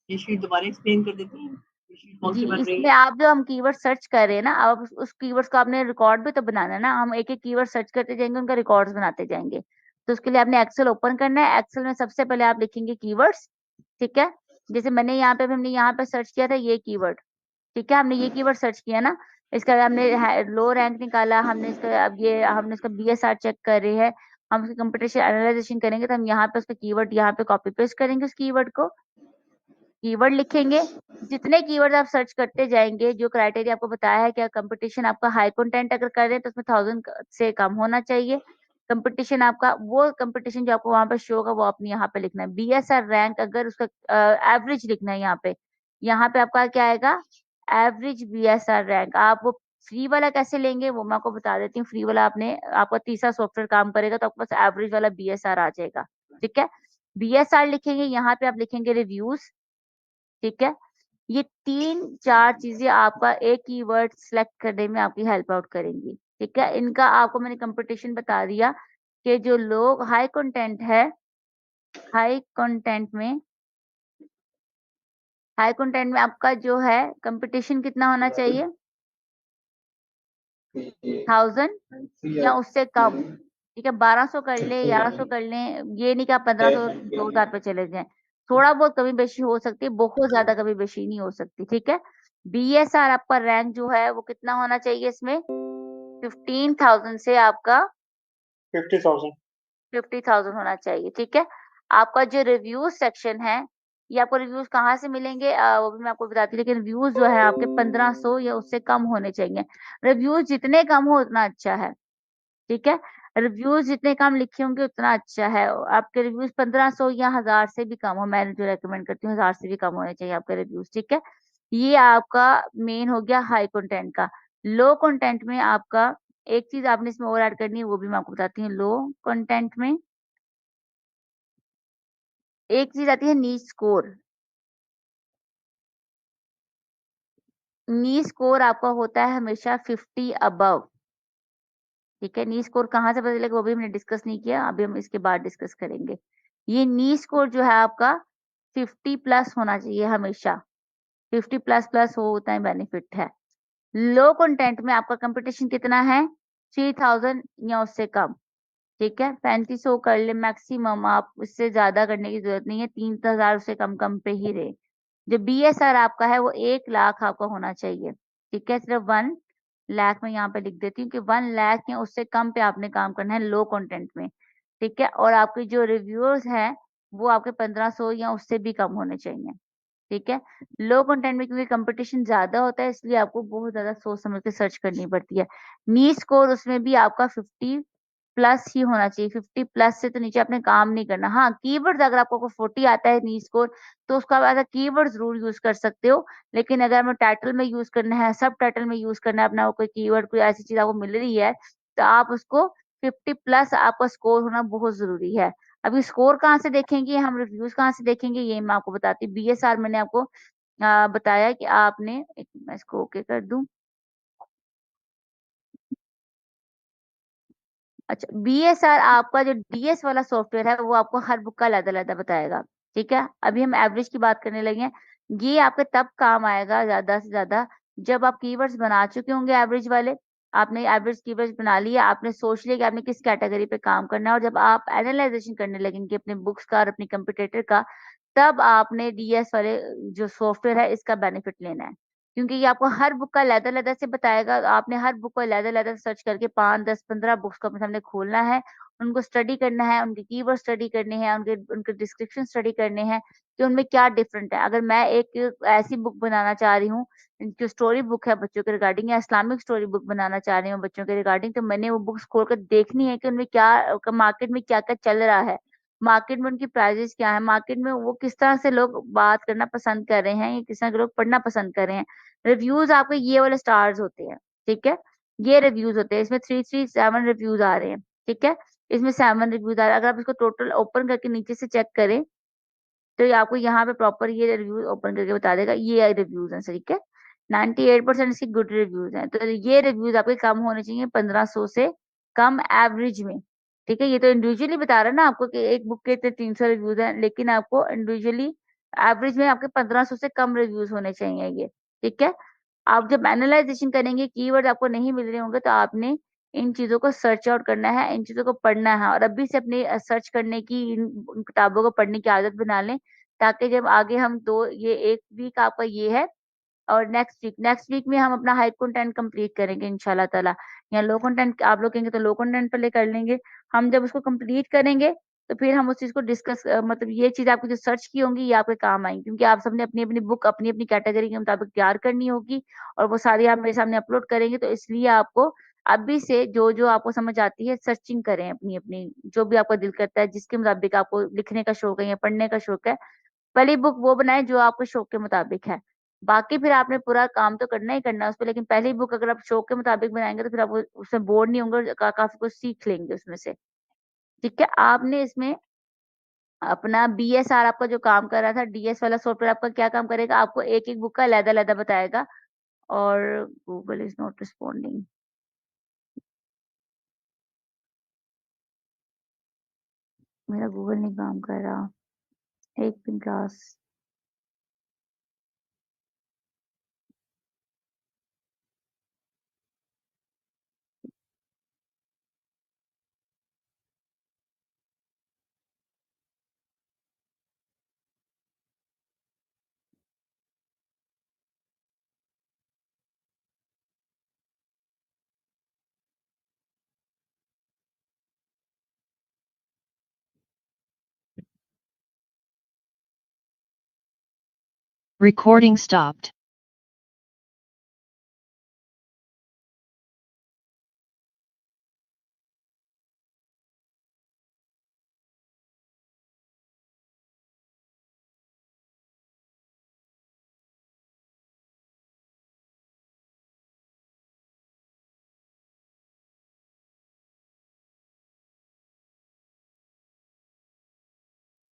ये शीट दोबारा एक्सप्लेन कर देती हैं, ये शीट कौन जी, सी बन रही इसमें है? आप जो हम कीवर्ड सर्च कर रहे हैं ना, अब उस कीवर्ड्स को आपने रिकॉर्ड भी तो बनाना है ना। हम एक एक कीवर्ड सर्च करते जाएंगे, उनका रिकॉर्ड्स बनाते जाएंगे। तो उसके लिए आपने एक्सेल ओपन करना है। एक्सेल में सबसे पहले आप लिखेंगे कीवर्ड्स। ठीक है, जैसे हमने यहाँ पे सर्च किया था ये कीवर्ड। ठीक है, हमने ये कीवर्ड सर्च किया ना, इसका हमने लो रैंक निकाला, हमने इसका अब ये हमने इसका BSR चेक कर रहे हैं। हम उसकी कंपटीशन एनालाइजेशन करेंगे, तो हम यहाँ पे उसका कीवर्ड यहाँ पे कॉपी पेस्ट करेंगे उस कीवर्ड को। कीवर्ड लिखेंगे। जितने कीवर्ड आप सर्च करते जाएंगे, जो क्राइटेरिया आपको बताया है, क्या कंपटीशन आपका हाई कंटेंट अगर कर रहे हैं तो उसमें 1000 से कम होना चाहिए। कंपटीशन आपका वो कंपटीशन जो आपको वहां पे शो होगा वो आपने यहाँ पे लिखना है। BSR रैंक अगर उसका एवरेज लिखना है यहाँ पे। यहाँ पे आपका क्या आएगा, एवरेज BSR रैंक। आप वो फ्री वाला कैसे लेंगे वो मैं आपको बता देती हूँ। फ्री वाला आपने आपका तीसरा सॉफ्टवेयर काम करेगा तो आपके पास एवरेज वाला BSR आ जाएगा। ठीक है, BSR लिखेंगे, यहाँ पे आप लिखेंगे रिव्यूज। ठीक है, ये 3-4 चीजें आपका एक कीवर्ड सिलेक्ट करने में आपकी हेल्प आउट करेंगी। ठीक है, इनका आपको मैंने कंपटीशन बता दिया कि जो लोग हाई कंटेंट है, हाई कंटेंट में हाई कंटेंट में आपका जो है कंपटीशन कितना होना चाहिए, 1000 या उससे कम। ठीक है, 1200 कर ले, 1100 कर ले, ये नहीं कि आप 1500 2000 पे चले जाएं। थोड़ा बहुत कमी बेशी हो सकती है, बहुत ज्यादा कमी बेशी नहीं हो सकती। ठीक है, BSR आपका रैंक जो है वो कितना होना चाहिए इसमें, 15,000 से आपका 50,000। 50,000 होना चाहिए। ठीक है, आपका जो रिव्यूज सेक्शन है, ये आपको रिव्यूज कहाँ से मिलेंगे वो भी मैं आपको बताती हूँ, लेकिन रिव्यूज जो है आपके 1500 या उससे कम होने चाहिए। रिव्यूज जितने कम हो उतना अच्छा है। ठीक है, रिव्यूज जितने कम लिखे होंगे उतना अच्छा है। आपके रिव्यूज 1500 या 1000 से भी कम हो, मैं जो रेकमेंड करती हूँ 1000 से भी कम होने चाहिए आपके रिव्यूज। ठीक है, ये आपका मेन हो गया हाई कंटेंट का। लो कंटेंट में आपका एक चीज आपने इसमें और ऐड करनी है, वो भी मैं आपको बताती हूँ। लो कंटेंट में एक चीज आती है नीच स्कोर। नीच स्कोर आपका होता है हमेशा 50 अबव। ठीक है, नी स्कोर कहाँ से पता चलेगा वो भी हमने डिस्कस नहीं किया, अभी हम इसके बाद डिस्कस करेंगे। ये नी स्कोर जो है आपका 50+ होना चाहिए हमेशा। 50+ प्लस हो उतना ही बेनिफिट है। लो कंटेंट में आपका कंपटीशन कितना है, 3000 या उससे कम। ठीक है, 3500 कर ले मैक्सिमम, आप इससे ज्यादा करने की जरूरत नहीं है, 3000 से कम कम पे ही रहे। जो BSR आपका है वो 1 लाख आपका होना चाहिए। ठीक है, सिर्फ 1 लाख में यहाँ पे लिख देती हूँ कि 1 लाख या उससे कम पे आपने काम करना है लो कंटेंट में। ठीक है, और आपके जो रिव्यूअर्स हैं वो आपके 1500 या उससे भी कम होने चाहिए। ठीक है, लो कंटेंट में क्योंकि कंपटीशन ज्यादा होता है इसलिए आपको बहुत ज्यादा सोच समझ के सर्च करनी पड़ती है। नी स्कोर उसमें भी आपका 50+ ही होना चाहिए। 50+ से तो नीचे आपने काम नहीं करना। हाँ, कीवर्ड्स अगर आपको 40 आता है नी स्कोर तो उसका आप एज कीवर्ड जरूर यूज कर सकते हो। लेकिन अगर हमें टाइटल में यूज करना है, सब टाइटल में यूज करना है अपना, कोई कीवर्ड कोई ऐसी चीज आपको मिल रही है तो आप उसको 50+ आपका स्कोर होना बहुत जरूरी है। अभी स्कोर कहाँ से देखेंगे, हम रिव्यूज कहाँ से देखेंगे, ये मैं आपको बताती हूँ। BSR मैंने आपको बताया कि आपने एक, मैं इसको ओके कर दूं। अच्छा, BSR आपका जो DS वाला सॉफ्टवेयर है वो आपको हर बुक का अलग अलग बताएगा। ठीक है, अभी हम एवरेज की बात करने लगे हैं। ये आपके तब काम आएगा ज्यादा से ज्यादा जब आप कीवर्ड्स बना चुके होंगे एवरेज वाले। आपने एवरेज कीवर्ड्स बना लिया, आपने सोच लिया कि आपने किस कैटेगरी पे काम करना है, और जब आप एनालाइजेशन करने लगेंगे अपने बुक्स का और अपनी कंपटीटर का, तब आपने DS वाले जो सॉफ्टवेयर है इसका बेनिफिट लेना है। क्योंकि ये आपको हर बुक का लेदर लेदर से बताएगा। आपने हर बुक को लेदर लेदर सर्च करके 5 10 15 बुक्स को अपने सामने खोलना है, उनको स्टडी करना है, उनके कीवर्ड स्टडी करने हैं, उनके उनके डिस्क्रिप्शन स्टडी करने हैं कि उनमें क्या डिफरेंट है। अगर मैं एक ऐसी बुक बनाना चाह रही हूँ जो स्टोरी बुक है बच्चों के रिगार्डिंग, या इस्लामिक स्टोरी बुक बनाना चाह रही हूँ बच्चों के रिगार्डिंग, तो मैंने वो बुक्स खोलकर देखनी है कि उनमें क्या मार्केट में क्या क्या चल रहा है, मार्केट में उनकी प्राइजेस क्या है, मार्केट में वो किस तरह से लोग बात करना पसंद कर रहे हैं या किस तरह के लोग पढ़ना पसंद कर रहे हैं। रिव्यूज आपके ये वाले स्टार्स होते हैं। ठीक है, ये रिव्यूज होते हैं, इसमें 337 रिव्यूज आ रहे हैं। ठीक है, इसमें 7 रिव्यूज आ रहा है। अगर आप इसको टोटल ओपन करके नीचे से चेक करें तो ये आपको यहाँ पे प्रॉपर ये रिव्यू ओपन करके बता देगा, ये रिव्यूज हैं, ठीक है। 98% इसकी गुड रिव्यूज हैं, तो ये रिव्यूज आपके कम होने चाहिए 1500 से कम एवरेज में, ठीक है। ये तो इंडिविजुअली बता रहा है ना आपको कि एक बुक के इतने 300 रिव्यूज हैं, लेकिन आपको इंडिविजुअली एवरेज में आपके 1500 से कम रिव्यूज होने चाहिए ये, ठीक है। आप जब एनालाइजेशन करेंगे, कीवर्ड आपको नहीं मिल रहे होंगे, तो आपने इन चीजों को सर्च आउट करना है, इन चीजों को पढ़ना है, और अभी से अपनी सर्च करने की इन किताबों को पढ़ने की आदत बना लें, ताकि जब आगे हम दो ये एक वीक आपका ये है, और नेक्स्ट वीक में हम अपना हाई कंटेंट कंप्लीट करेंगे इंशाल्लाह ताला। या लो कंटेंट आप लोग कहेंगे तो लो कंटेंट पहले कर लेंगे। हम जब उसको कंप्लीट करेंगे तो फिर हम उस चीज को डिस्कस, मतलब ये चीज आपको जो सर्च की होंगी ये आपके काम आएंगी, क्योंकि आप सबने अपनी अपनी बुक अपनी अपनी कैटेगरी के मुताबिक तैयार करनी होगी, और वो सारी आप मेरे सामने अपलोड करेंगे, तो इसलिए आपको अभी से जो जो आपको समझ आती है सर्चिंग करें अपनी अपनी, जो भी आपका दिल करता है जिसके मुताबिक आपको लिखने का शौक है या पढ़ने का शौक है, पहली बुक वो बनाए जो आपके शौक के मुताबिक है। बाकी फिर आपने पूरा काम तो करना ही करना है उस पर, लेकिन पहली बुक अगर आप शौक के मुताबिक बनाएंगे तो फिर आप उसमें बोर नहीं होंगे, और काफी कुछ सीख लेंगे उसमें से, ठीक है। आपने इसमें अपना बीएसआर आपका जो काम कर रहा था, डीएस वाला सॉफ्टवेयर आपका क्या काम करेगा, आपको एक एक बुक का अलग अलग बताएगा। और गूगल इज नॉट रिस्पॉन्डिंग, मेरा गूगल नहीं काम कर रहा, एक pin class. Recording stopped.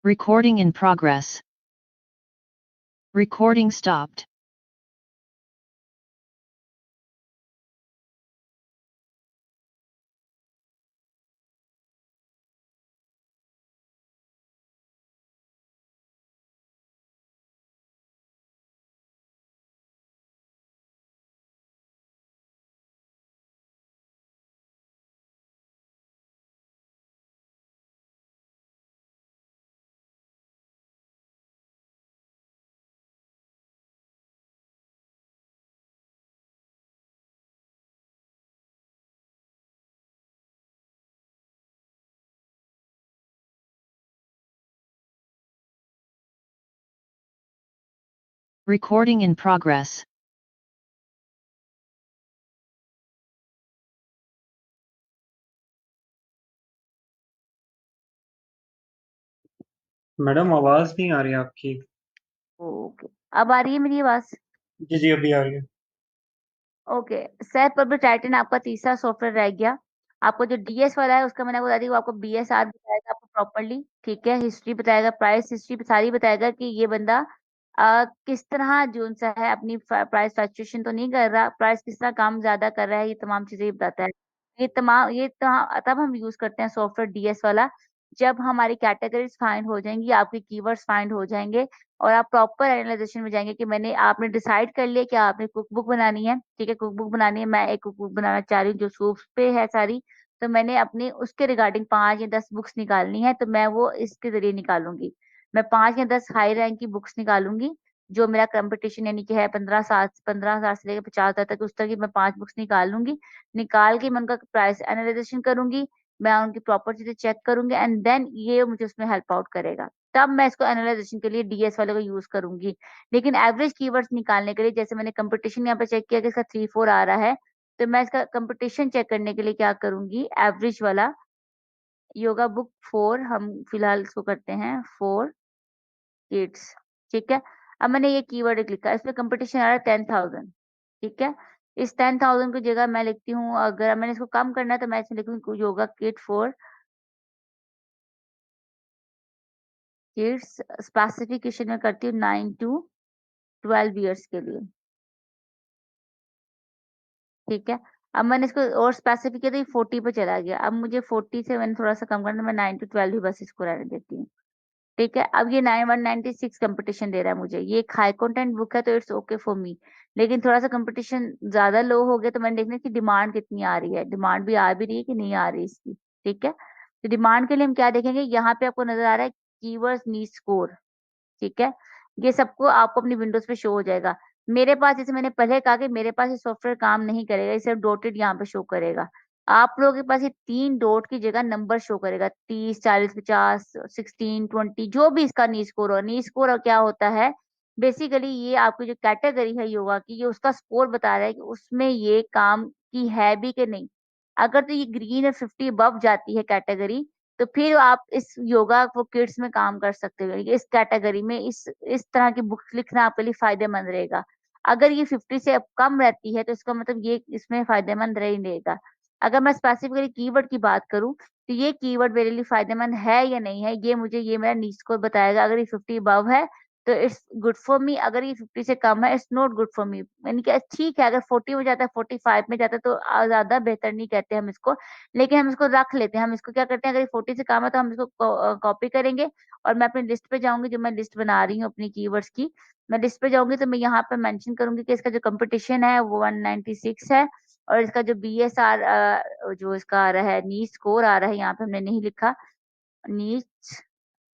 Recording in progress. Recording stopped. Recording in progress. Madam आवाज नहीं आ रही आपकी। ओके, अब आ रही है मेरी आवाज? जी जी अभी आ रही है। ओके, सेल्फ पब्लिक टाइटन आपका तीसरा सॉफ्टवेयर रह गया। आपको जो डीएस वाला है उसका मैंने बता दी, वो आपको बीएसआर बताएगा आपको प्रॉपरली, ठीक है। हिस्ट्री बताएगा, प्राइस हिस्ट्री सारी बताएगा कि ये बंदा किस तरह जोन सा है, अपनी प्राइस फ्लक्चुएशन तो नहीं कर रहा, प्राइस किस तरह काम ज्यादा कर रहा है, ये तमाम चीजें ये बताता है। तब हम यूज करते हैं सॉफ्टवेयर डीएस वाला, जब हमारी कैटेगरीज फाइंड हो जाएंगी, आपके कीवर्ड्स फाइंड हो जाएंगे, और आप प्रॉपर एनालाइजेशन में जाएंगे कि आपने डिसाइड कर लिया कि आपने कुक बुक बनानी है, ठीक है। कुक बुक बनानी है, मैं एक कुक बुक बनाना चाह रही हूँ जो सूप्स पे है सारी, तो मैंने अपनी उसके रिगार्डिंग 5 या 10 बुक्स निकालनी है, तो मैं वो इसके जरिए निकालूंगी। मैं 5 या 10 हाई रैंक की बुक्स निकालूंगी, जो मेरा कंपटीशन यानी कि है 15,000 से लेकर 50,000 तक, उस तरह की मैं 5 बुक्स निकाल लूंगी। निकाल के मैं उनका प्राइस एनालाइजेशन करूंगी, मैं उनकी प्रॉपर चीजें चेक करूंगी, एंड देन ये मुझे उसमें हेल्प आउट करेगा। तब मैं इसको एनालाइजेशन के लिए डीएस वाले को यूज करूंगी। लेकिन एवरेज कीवर्ड्स निकालने के लिए, जैसे मैंने कंपटीशन यहाँ पे चेक किया कि इसका 3-4 आ रहा है, तो मैं इसका कंपटीशन चेक करने के लिए क्या करूंगी, एवरेज वाला योगा बुक 4, हम फिलहाल इसको करते हैं 4 किड्स, ठीक है। अब मैंने ये कीवर्ड लिखा, इसमें कंपटीशन आ रहा है 10,000, ठीक है। इस 10,000 की जगह मैं लिखती हूँ, अगर मैंने इसको कम करना है तो मैं इसमें लिखूंगी योगा किट 4 किड्स स्पेसिफिकेशन में करती हूँ 9 to 12 ईयर्स के लिए, ठीक है। अब मैंने इसको और स्पेसिफिक किया तो ये 40 पे चला गया। अब मुझे 40 से मैंने थोड़ा-सा कम करना है, मैं 9 to 12 ही बस इसको रहने देती हूँ, ठीक है। अब ये 9196 कंपटीशन दे रहा है मुझे। ये एक हाई कंटेंट बुक है तो इट्स ओके फॉर मी। लेकिन थोड़ा-सा कंपटीशन ज़्यादा लो हो गया तो मैंने देखना है कि डिमांड कितनी आ रही है, डिमांड भी आ भी रही है कि नहीं आ रही इसकी, ठीक है। तो डिमांड के लिए हम क्या देखेंगे, यहाँ पे आपको नज़र आ रहा है कीवर्ड्स नीड स्कोर, ठीक है। ये सबको आपको अपनी विंडोज़ पे शो हो जाएगा। मेरे पास जैसे मैंने पहले कहा कि मेरे पास ये सॉफ्टवेयर काम नहीं करेगा, ये सिर्फ डॉटेड यहाँ पे शो करेगा। आप लोगों के पास ये 3 डॉट की जगह नंबर शो करेगा 30, 40, 50, 16, 20 जो भी इसका नी स्कोर हो। नी स्कोर क्या होता है? बेसिकली ये आपकी जो कैटेगरी है योगा की, ये उसका स्कोर बता रहा है कि उसमें ये काम की है भी कि नहीं। अगर तो ये ग्रीन और 50 अबव जाती है कैटेगरी, तो फिर आप इस योगा फॉर किड्स में काम कर सकते हो। इस कैटेगरी में इस तरह की बुक्स लिखना आपके लिए फ़ायदेमंद रहेगा। अगर ये 50 से अब कम रहती है तो इसका मतलब ये इसमें फ़ायदेमंद रह ही नहीं रहेगा। अगर मैं स्पेसिफिकली कीवर्ड की बात करूँ, तो ये कीवर्ड मेरे लिए फ़ायदेमंद है या नहीं है, ये मेरा नीड स्कोर बताएगा। अगर ये 50 अबव है, तो इट्स गुड फॉर मी। अगर ये 50 से कम है, it's not good for me. यानी कि ठीक है, अगर 40 में जाता है, 45 में जाता है, तो ज़्यादा बेहतर नहीं कहते हम इसको, लेकिन हम इसको रख लेते हैं। हम इसको क्या करते हैं, अगर ये 40 से कम है तो हम इसको कॉपी करेंगे और मैं अपनी लिस्ट पे जाऊँगी, जो मैं लिस्ट बना रही हूँ अपनी कीवर्ड्स की। मैं लिस्ट पे जाऊँगी तो मैं यहाँ पे मेंशन करूँगी कि इसका जो कॉम्पिटिशन है वो 196 है और इसका जो बीएसआर जो इसका आ रहा है, नीड स्कोर आ रहा है, यहाँ पे हमने नहीं लिखा। नीड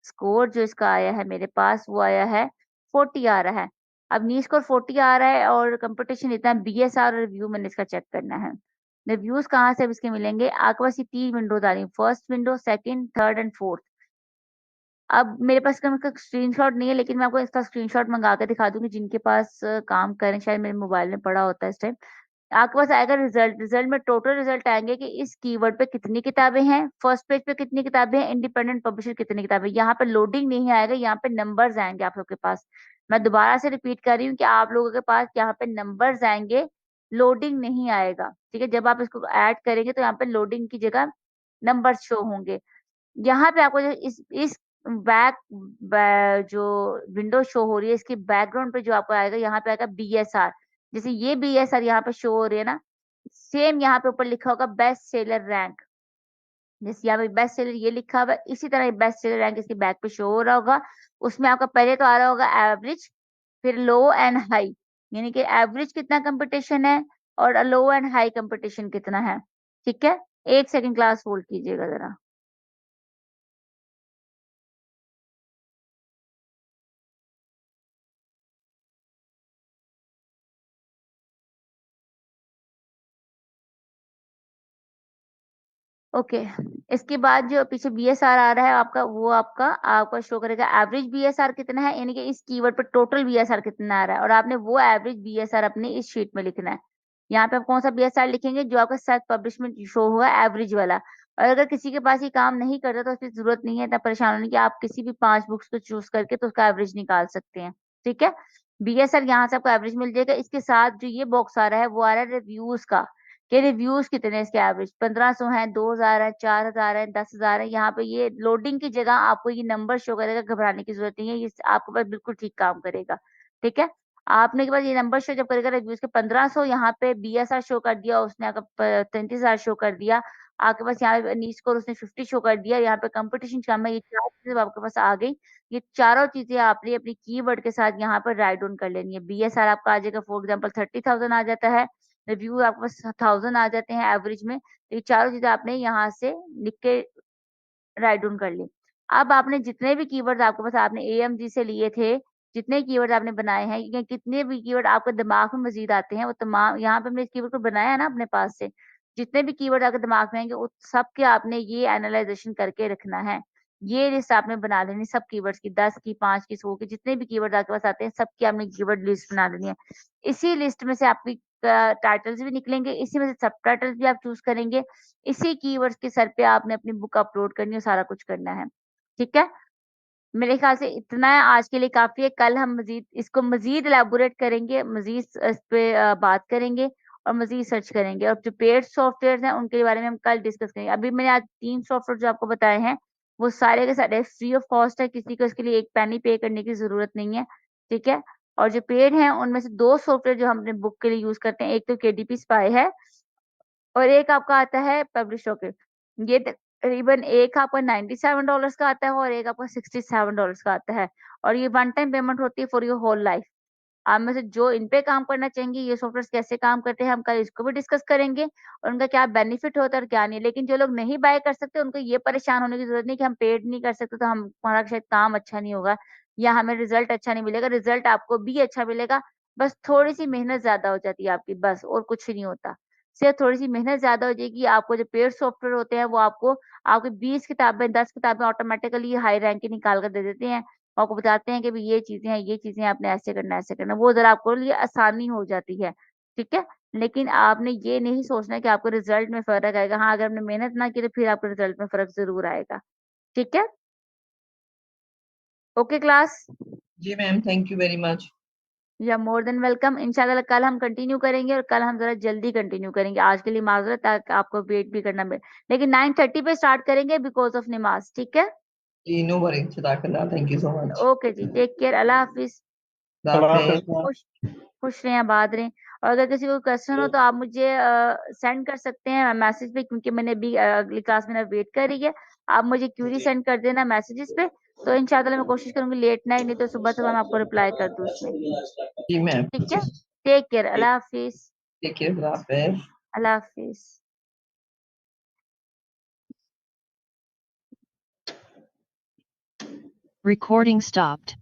स्कोर जो इसका आया है मेरे पास, वो आया है 40 आ रहा है। अब नी स्कोर 40 आ रहा है और कंपटीशन इतना बीएसआर रिव्यू मैंने इसका चेक करना है। रिव्यूज़ कहाँ से अब इसके मिलेंगे? आपके पास ये 3 विंडोज़ आ रही हैं, first window, second, third and fourth. अब मेरे पास इसका स्क्रीनशॉट नहीं है, लेकिन मैं आपको इसका स्क्रीनशॉट मंगा के दिखा दूँगी जिनके पास काम करें, शायद मेरे मोबाइल में पड़ा होता है इस टाइम। आपके पास आएगा रिजल्ट, रिजल्ट में टोटल रिजल्ट आएँगे कि इस कीवर्ड पे कितनी किताबें हैं, फर्स्ट पेज पे कितनी किताबें हैं, इंडिपेंडेंट पब्लिशर कितनी किताबें। यहाँ पे लोडिंग नहीं आएगा, यहाँ पे नंबर्स आएँगे आप लोग के पास। मैं दोबारा से रिपीट कर रही हूँ कि आप लोगों के पास यहाँ पे नंबर्स आएँगे, लोडिंग नहीं आएगा, ठीक है? जब आप इसको ऐड करेंगे तो यहाँ पे लोडिंग की जगह नंबर्स शो होंगे। यहाँ पे आपको जो इस बैक जो विंडो शो हो रही है, इसकी बैकग्राउंड पे जो आपको आएगा, यहाँ पे आएगा बीएसआर। जैसे ये बीएसआर यहाँ पे शो हो रही है ना, सेम यहाँ पे ऊपर लिखा होगा बेस्ट सेलर रैंक। जैसे यहाँ पे बेस्ट सेलर ये लिखा हुआ है, इसी तरह बेस्ट सेलर रैंक इसके बैक पे शो हो रहा होगा। उसमें आपका पहले तो आ रहा होगा एवरेज, फिर लो एंड हाई, यानी कि एवरेज कितना कंपटीशन है और लो एंड हाई कंपटीशन कितना है, ठीक है? 1 सेकंड क्लास होल्ड कीजिएगा ज़रा। ओके, इसके बाद जो पीछे बीएसआर आ रहा है आपका, वो आपका शो करेगा एवरेज बीएसआर कितना है, यानी कि इस कीवर्ड पर टोटल बीएसआर कितना आ रहा है और आपने वो एवरेज बीएसआर अपने इस शीट में लिखना है। यहाँ पे आप कौन सा बीएसआर लिखेंगे? जो आपका सेल्फ पब्लिश में शो होगा एवरेज वाला। और अगर किसी के पास ये काम नहीं करता तो उसकी जरूरत नहीं है इतना परेशान होने की, आप किसी भी 5 बुक्स को चूज करके तो उसका एवरेज निकाल सकते हैं, ठीक है? बीएसआर यहाँ से आपको एवरेज मिल जाएगा। इसके साथ जो ये बॉक्स आ रहा है वो आ रहा है रिव्यूज का, कि रिव्यूज कितने हैं इसके एवरेज 1500 हैं, 2000 है, 4000 है, 10,000 है। यहाँ पे ये लोडिंग की जगह आपको ये नंबर शो करेगा, घबराने की जरूरत नहीं है, ये आपके पास बिल्कुल ठीक काम करेगा, ठीक है। आपने के बाद ये नंबर शो जब करेगा रिव्यूज के 1500, यहाँ पे बीएसआर शो कर दिया उसने, आपका 33,000 शो कर दिया। आपके पास यहाँ पे नी स्कोर उसने 50 शो कर दिया, यहाँ पे कंपटीशन कम है, ये 4 चीजें आपके पास आ गई। ये चारों चीजें आपने अपनी कीवर्ड के साथ यहाँ पर राइट डाउन कर लेनी है। बीएसआर आपका आ जाएगा, फॉर एग्जाम्पल 30,000 आ जाता है, रिव्यू आपके पास 1000 आ जाते हैं एवरेज में। तो ये चारों चीजें आपने यहाँ से लिख के राइट डाउन कर ली। अब आपने जितने भी कीवर्ड्स आपके पास आपने एएमजी से लिए थे, जितने कीवर्ड आपने बनाए हैं या कितने भी कीवर्ड आपके दिमाग में मजीद आते हैं, वो तमाम यहाँ पे हमने इस कीवर्ड को बनाया है ना अपने पास से, जितने भी कीवर्ड आपके दिमाग में आएंगे उस सब के आपने ये एनालाइजेशन करके रखना है। ये लिस्ट आपने बना लेनी सब कीवर्ड्स की, 10 की, 5 की, 100 की, जितने भी कीवर्ड आपके पास आते हैं सबकी आपने कीवर्ड लिस्ट बना लेनी है। इसी लिस्ट में से आपकी टाइटल्स भी निकलेंगे, इसी में से सब टाइटल्स भी आप चूज करेंगे। इसी कीवर्ड्स के सर पे आपने अपनी बुक अपलोड करनी है, सारा कुछ करना है, ठीक है? मेरे ख्याल से इतना है आज के लिए काफ़ी है। कल हम मज़ीद इसको मज़ीद इलैबोरेट करेंगे, मज़ीद इस पे बात करेंगे और मज़ीद सर्च करेंगे और जो पेड सॉफ्टवेयर्स हैं उनके बारे में हम कल डिस्कस करेंगे। अभी मैंने आज 3 सॉफ्टवेयर जो आपको बताए हैं, वो सारे के सारे फ्री ऑफ कॉस्ट है, किसी को इसके लिए एक पैनी पे करने की जरूरत नहीं है, ठीक है। और जो पेड हैं उनमें से 2 सॉफ्टवेयर जो हम अपने बुक के लिए यूज करते हैं, एक तो KDP स्पाई है और एक आपका आता है पब्लिश रॉकेट। ये तकरीबन एक आपका $97 का आता है और एक आपका $67 का आता है, और ये वन टाइम पेमेंट होती है फॉर योर होल लाइफ। आप में से जो इन पे काम करना चाहेंगे, ये सॉफ्टवेयर कैसे काम करते हैं, हम कल इसको भी डिस्कस करेंगे और उनका क्या बेनिफिट होता है और क्या नहीं। लेकिन जो लोग नहीं बाय कर सकते, उनको ये परेशान होने की जरूरत नहीं कि हम पेड नहीं कर सकते तो हमारा शायद काम अच्छा नहीं होगा या हमें रिजल्ट अच्छा नहीं मिलेगा। रिजल्ट आपको भी अच्छा मिलेगा, बस थोड़ी सी मेहनत ज्यादा हो जाती है आपकी, बस और कुछ नहीं होता। सिर्फ थोड़ी सी मेहनत ज्यादा हो जाएगी। आपको जो पेड सॉफ्टवेयर होते हैं वो आपको आपकी 20 किताबें 10 किताबें ऑटोमेटिकली हाई रैंक की निकाल कर दे देते हैं, आपको बताते हैं कि भाई ये चीजें हैं, ये चीजें हैं, आपने ऐसे करना है, ऐसे करना है। वो जरा आपको लिए आसानी हो जाती है, ठीक है। लेकिन आपने ये नहीं सोचना कि आपको रिजल्ट में फर्क आएगा। हाँ, अगर आपने मेहनत ना की तो फिर आपके रिजल्ट में फर्क जरूर आएगा, ठीक है। ओके क्लास, जी ma'am, thank you very much. या मोर देन वेलकम। इंशाल्लाह कल हम कंटिन्यू करेंगे और कल हम जरा जल्दी कंटिन्यू करेंगे। आज के लिए माजरत, ताकि आपको वेट भी करना मिले, लेकिन 9:30 पे स्टार्ट करेंगे बिकॉज ऑफ नमाज, ठीक है। जी नो वरी, जज़ाकल्लाह, thank you so much. Okay जी, टेक केयर, अल्लाह हाफिज। अल्लाह हाफिज। हाफ़िज़ मैम। खुश खुश रहें, आबाद रहें। और अगर किसी को क्वेश्चन हो तो आप मुझे सेंड कर सकते हैं मैसेज पे, क्योंकि मैंने अभी अगली क्लास में वेट कर रही है। आप मुझे क्यूरी सेंड कर देना मैसेजेस पे, तो इंशाल्लाह मैं कोशिश करूंगी लेट नाइट, नहीं तो सुबह सुबह मैं आपको रिप्लाई कर दूं उसमें, जी मैम। ठीक है। टेक केयर, अल्लाह हाफिज। टेक केयर, हाफिज। अल्लाह हाफिज। Recording stopped.